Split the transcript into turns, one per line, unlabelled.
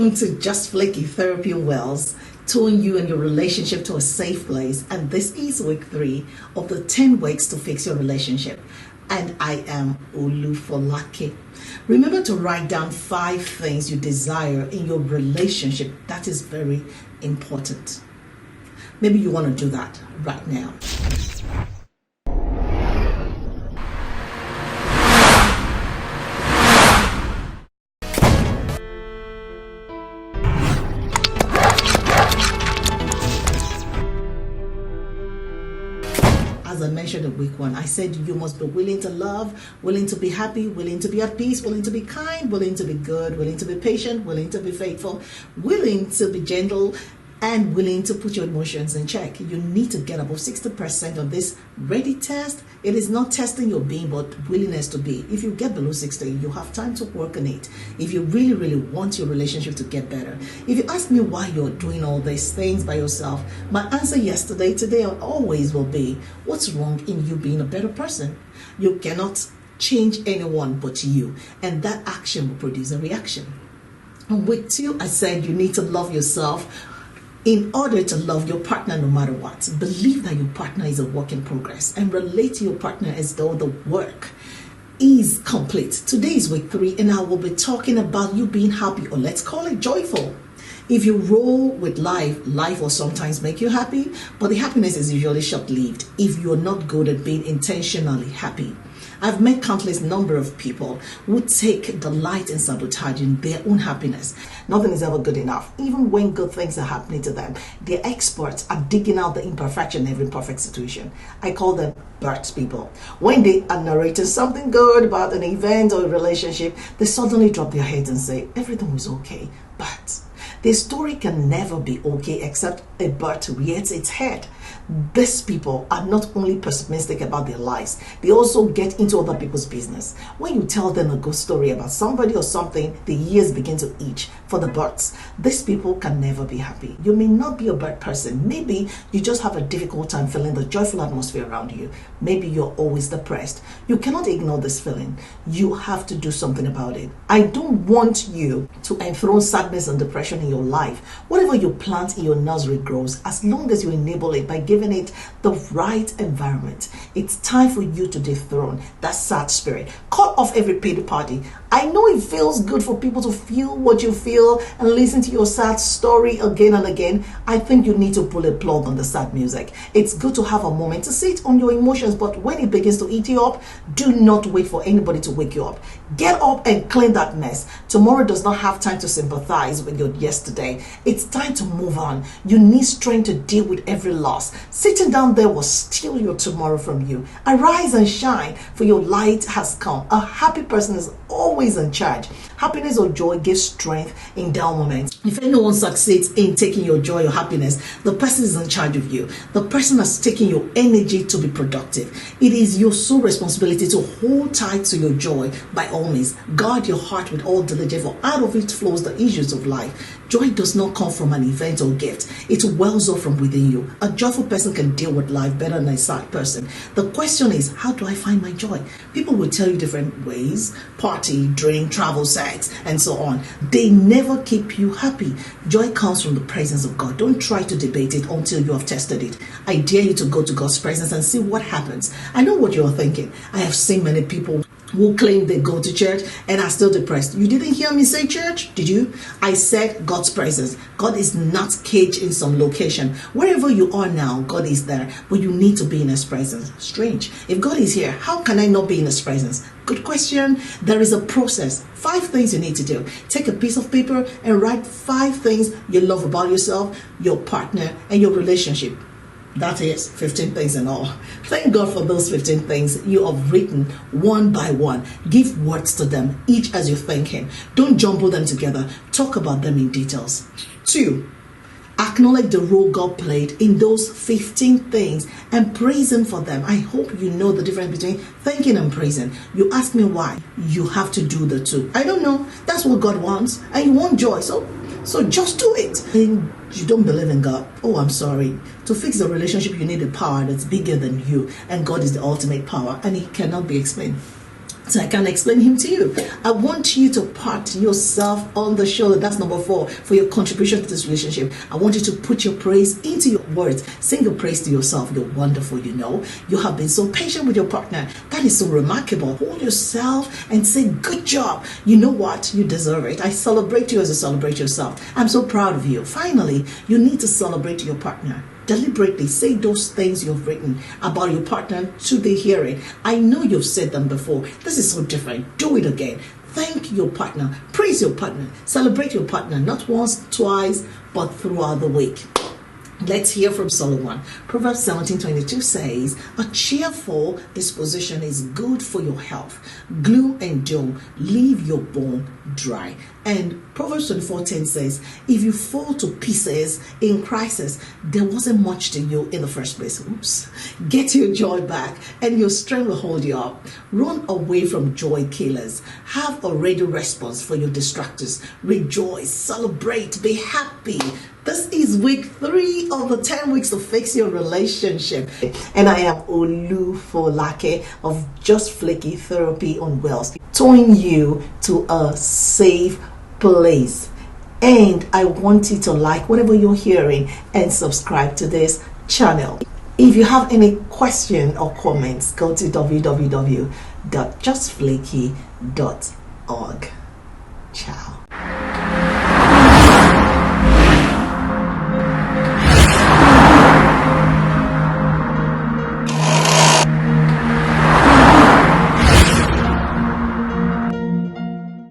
Welcome to Just Flaky Therapy Wells, towing you and your relationship to a safe place. And this is week 3 of the 10 weeks to fix your relationship. And I am Olufolake. Remember to write down 5 things you desire in your relationship. That is very important. Maybe you want to do that right now. As I mentioned in week 1, I said you must be willing to love, willing to be happy, willing to be at peace, willing to be kind, willing to be good, willing to be patient, willing to be faithful, willing to be gentle, and willing to put your emotions in check. You need to get above 60% on this ready test. It is not testing your being, but willingness to be. If you get below 60, you have time to work on it. If you really, really want your relationship to get better. If you ask me why you're doing all these things by yourself, my answer yesterday, today, and always will be, what's wrong in you being a better person? You cannot change anyone but you, and that action will produce a reaction. On week 2, I said you need to love yourself in order to love your partner no matter what. Believe that your partner is a work in progress and relate to your partner as though the work is complete. Today is week 3 and I will be talking about you being happy, or let's call it joyful. If you roll with life will sometimes make you happy, but the happiness is usually short-lived if you're not good at being intentionally happy. I've met countless number of people who take delight in sabotaging their own happiness. Nothing is ever good enough. Even when good things are happening to them, they're experts at digging out the imperfection in every perfect situation. I call them BERT people. When they are narrating something good about an event or a relationship, they suddenly drop their heads and say, everything was okay. But the story can never be okay except a BERT rears its head. These people are not only pessimistic about their lives, they also get into other people's business. When you tell them a good story about somebody or something, the ears begin to itch for the BERTs. These people can never be happy. You may not be a BERT person. Maybe you just have a difficult time feeling the joyful atmosphere around you. Maybe you're always depressed. You cannot ignore this feeling. You have to do something about it. I don't want you to enthrone sadness and depression in your life. Whatever you plant in your nursery grows, as long as you enable it by giving it the right environment. It's time for you to dethrone that sad spirit. Cut off every pity party. I know it feels good for people to feel what you feel and listen to your sad story again and again. I think you need to pull a plug on the sad music. It's good to have a moment to sit on your emotions, but when it begins to eat you up, do not wait for anybody to wake you up. Get up and clean that mess. Tomorrow does not have time to sympathize with your yesterday. It's time to move on. You need strength to deal with every loss. Sitting down there will steal your tomorrow from you. Arise and shine, for your light has come. A happy person is always in charge. Happiness or joy gives strength in down moments. If anyone succeeds in taking your joy or happiness, the person is in charge of you. The person has taken your energy to be productive. It is your sole responsibility to hold tight to your joy. By all means, guard your heart with all diligence, for out of it flows the issues of life. Joy does not come from an event or gift. It wells up from within you. A joyful person can deal with life better than a sad person. The question is, how do I find my joy? People will tell you different ways: party, drink, travel, sex, and so on. They never keep you happy. Joy comes from the presence of God. Don't try to debate it until you have tested it. I dare you to go to God's presence and see what happens. I know what you're thinking. I have seen many people who claim they go to church and are still depressed. You didn't hear me say church, did you? I said God's presence. God is not caged in some location. Wherever you are now, God is there, but you need to be in His presence. Strange. If God is here, how can I not be in His presence? Good question. There is a process. 5 things you need to do. Take a piece of paper and write 5 things you love about yourself, your partner, and your relationship. That is 15 things in all. Thank God for those 15 things you have written one by one. Give words to them, each as you thank Him. Don't jumble them together. Talk about them in details. 2. Acknowledge the role God played in those 15 things and praise Him for them. I hope you know the difference between thanking and praising. You ask me why. You have to do the 2. I don't know. That's what God wants. And you want joy. So just do it. And you don't believe in God. Oh, I'm sorry. To fix the relationship, you need a power that's bigger than you. And God is the ultimate power. And it cannot be explained. So I can explain him to you. I want you to pat yourself on the shoulder. That's number 4 for your contribution to this relationship. I want you to put your praise into your words. Sing your praise to yourself. You're wonderful, you know. You have been so patient with your partner. That is so remarkable. Hold yourself and say, good job. You know what? You deserve it. I celebrate you as you celebrate yourself. I'm so proud of you. Finally, you need to celebrate your partner. Deliberately say those things you've written about your partner to the hearing. I know you've said them before. This is so different. Do it again. Thank your partner. Praise your partner. Celebrate your partner, not once, twice, but throughout the week. Let's hear from Solomon. Proverbs 17:22 says, a cheerful disposition is good for your health. Gloom and doom leave your bone dry. And Proverbs 24:10 says, if you fall to pieces in crisis, there wasn't much to you in the first place. Oops. Get your joy back and your strength will hold you up. Run away from joy killers. Have a ready response for your distractors. Rejoice, celebrate, be happy. This is week 3 of the 10 weeks to fix your relationship. And I am Olufolake of Just Flaky Therapy on Wales, towing you to a safe place. And I want you to like whatever you're hearing and subscribe to this channel. If you have any question or comments, go to www.justflaky.org.